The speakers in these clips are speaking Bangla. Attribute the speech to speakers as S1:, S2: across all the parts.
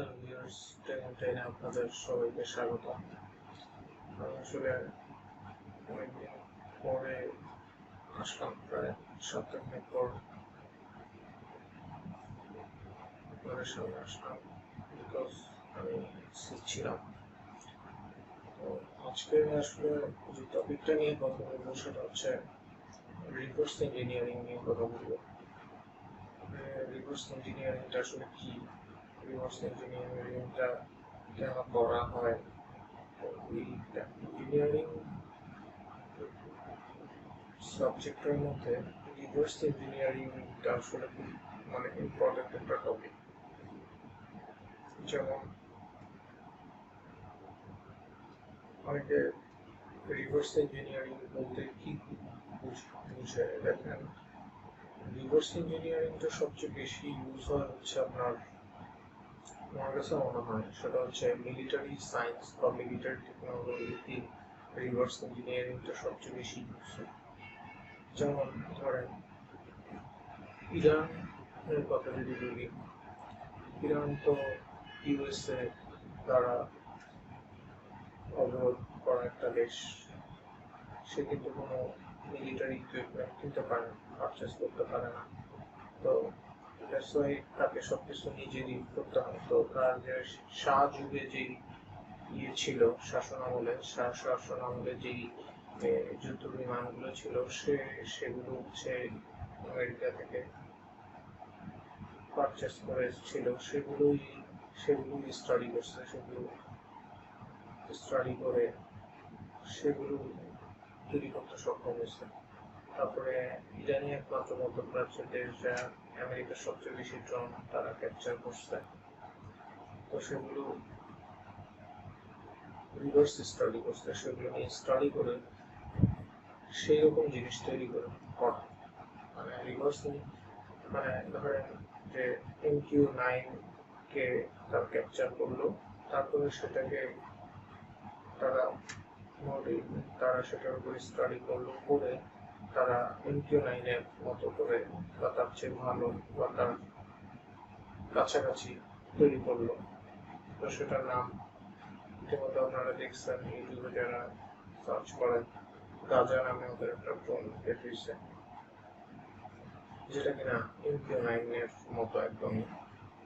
S1: Well, viewers, ট্রেনে আপনাদের সবাইকে স্বাগত। আমি আসলে অনেকদিন পরে আসলাম, প্রায় সপ্তাহখানেক পর আপনাদের সামনে আসলাম, বিকজ আমি সিক ছিলাম। তো আজকে আসলে যে টপিকটা নিয়ে কথা বলবো সেটা হচ্ছে রিভার্স ইঞ্জিনিয়ারিং নিয়ে কথা বলবো। রিভার্স ইঞ্জিনিয়ারিংটা আসলে কি, রিভার্স ইঞ্জিনিয়ারিংটা কেন করা হয়, ইঞ্জিনিয়ারিং সাবজেক্টের মধ্যে রিভার্স ইঞ্জিনিয়ারিংটা আসলে খুব ইম্পর্টেন্ট একটা টপিক। যেমন অনেকে রিভার্স ইঞ্জিনিয়ারিং বলতে কি বুঝে, দেখেন রিভার্স ইঞ্জিনিয়ারিংটা সবচেয়ে বেশি ইউজ হয় হচ্ছে আমার কাছে মনে হয় সেটা হচ্ছে মিলিটারি সায়েন্স বা মিলিটারি টেকনোলজিতে রিভার্স ইঞ্জিনিয়ারিংটা সবচেয়ে বেশি ইউজ হয়। যেমন ধরেন ইরানের কথা যদি বলি, ইরান তো ইউএসএ দ্বারা অবরোধ করা একটা দেশ, সে কিন্তু কোনো মিলিটারি ইকুইপমেন্ট কিনতে পারে না, পারচেস করতে পারে না। তো তাকে সবকিছু নিজেরই করতে হয়। তো তার যে শাহ যুগে যে ছিল শাসনামলে যেই যুদ্ধ বিমানগুলো ছিল সেগুলো হচ্ছে আমেরিকা থেকে পারচেস করে ছিল, সেগুলোই স্টাডি করছে, স্টাডি করে সেগুলো তৈরি করতে সক্ষম হয়েছে। তারপরে ইরানি একমাত্র মধ্যপ্রাচ্যের দেশ যা আমেরিকার সবচেয়ে বেশি ড্রোন তারা ক্যাপচার করছে। তো সেগুলো রিভার্স স্টাডি করছে, সেগুলো নিয়ে স্টাডি করে সেই রকম জিনিস তৈরি করা, রিভার্স ধরেন যে MQ-9 কে তারা ক্যাপচার করলো, তারপরে সেটাকে তারা সেটার উপরে স্টাডি করলো, করে তারা MQ-9 এর মতো করে বা তার চেয়ে ভালো বা তার কাছাকাছি তৈরি করলো। তো সেটার নাম ইতিমধ্যে আপনারা দেখছেন, ইউটিউবে যারা সার্চ করেন, গাজা নামে ওদের একটা ড্রোন বের হয়েছে, যেটা কিনা MQ-9 এর মতো একদমই।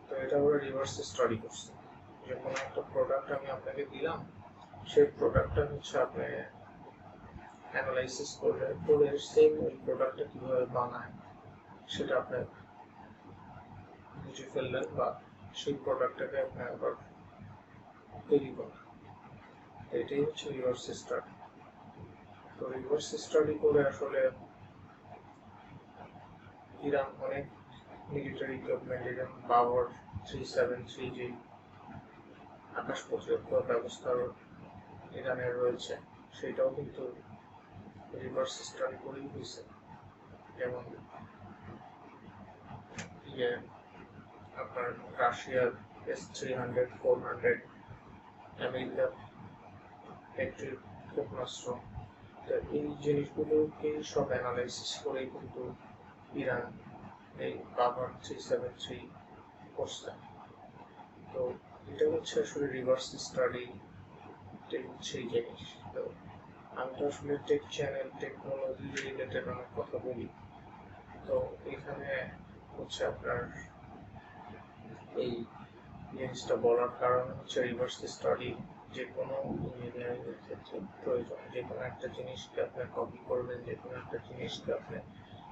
S1: তো এটা ওরা রিভার্স স্টাডি করছে, যে কোনো একটা প্রোডাক্ট আমি আপনাকে দিলাম, সেই প্রোডাক্টটা হচ্ছে আপনি অ্যানালাইসিস করে সেম ওই প্রোডাক্টটা কিভাবে বানায় সেটা আপনি বুঝে ফেললেন, বা সেই প্রোডাক্টটাকে আপনি আবার তৈরি করেন। এটাই হচ্ছে রিভার্স স্টাডি। তো রিভার্স স্টাডি করে আসলে ইরান অনেক মিলিটারি ইকুইপমেন্ট, যেমন পাওয়ার 373 যে আকাশ প্রতিরক্ষা ব্যবস্থার ইরানের রয়েছে, সেটাও কিন্তু রিভার্স স্টাডি করেই হয়েছে। যেমন আপনার রাশিয়ার S-300, 400, আমেরিকার ব্যাটারি ক্ষেপণাস্ত্র, এই জিনিসগুলোকে সব অ্যানালাইসিস করে কিন্তু ইরান এই পাওয়ার 373 করছে। তো এটা হচ্ছে আসলে রিভার্স স্টাডি, সেই জিনিস। তো আমি তো আসলে টেক চ্যানেল, টেকনোলজি রিলেটেড অনেক কথা বলি, তো এখানে হচ্ছে আপনার এই জিনিসটা বলার কারণ হচ্ছে রিভার্স স্টাডি যে কোনো ইঞ্জিনিয়ারিং এর ক্ষেত্রে প্রয়োজন। যে কোনো একটা জিনিসকে আপনি কপি করবেন, যে কোনো একটা জিনিসকে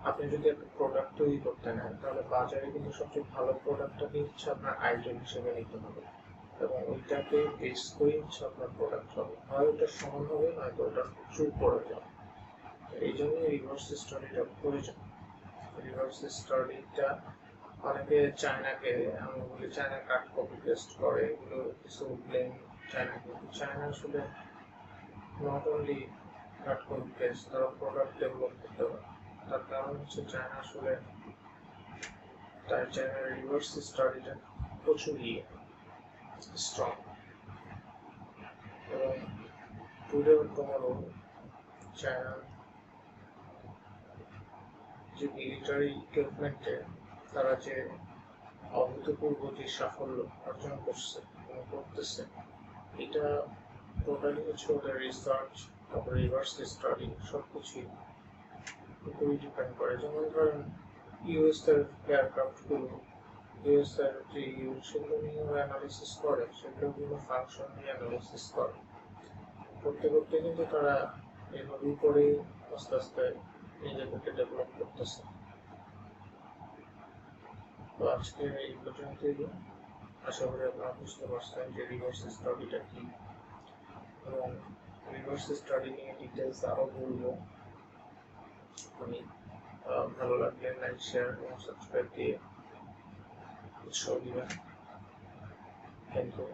S1: আপনি যদি একটা প্রোডাক্ট তৈরি করতে নেন, তাহলে বাজারে কিন্তু সবচেয়ে ভালো প্রোডাক্টটাকে হচ্ছে আপনার আইটেম হিসেবে নিতে হবে, এবং ওইটাকে বেস করে হচ্ছে আপনার প্রোডাক্ট হবে, হয় ওটা সমান হবে, নয়তো ওটা প্রচুর পড়ে যাবে। এই জন্য রিভার্স স্টাডিটা প্রয়োজন। রিভার্স স্টাডিটা অনেকে চায়নাকে, আমি বলি চায়না কাট কপি পেস্ট করে, এগুলো কিছু ব্লেম চায়না, কিন্তু চায়না আসলে not only cut copy paste, তারা প্রোডাক্ট ডেভেলপ করতে পারে। তার কারণ হচ্ছে চায়না আসলে চায়নার রিভার্স স্টাডিটা প্রচুরই স্ট্রং, এবং টুডে টুমরো চায়না যে মিলিটারি ইকুইপমেন্টে তারা যে অভূতপূর্ব যে সাফল্য অর্জন করছে এবং করতেছে, এটা টোটালি হচ্ছে ওদের রিসার্চ, তারপরে রিভার্স স্টাডি সবকিছুই উপরই ডিপেন্ড করে। যেমন ধরেন ইউএস এর এয়ারক্রাফটগুলো, ইউএস এর যে সেগুলো নিয়ে অ্যানালিসিস করে, সেগুলো বিভিন্ন ফাংশন নিয়ে অ্যানালিসিস করে, করতে করতে কিন্তু তারা এভাবেই করে আস্তে আস্তে নিজেদেরকে ডেভেলপ করতেছে। তো আজকে এই পর্যন্তই, আশা করি আপনারা বুঝতে পারছেন যে রিভার্স স্টাডিটা কি, এবং রিভার্স স্টাডি নিয়ে ডিটেলস আরও বলবো আমি। ভালো লাগলে লাইক, শেয়ার এবং সাবস্ক্রাইব দিয়ে উৎসাহ দিবেন। Thank you.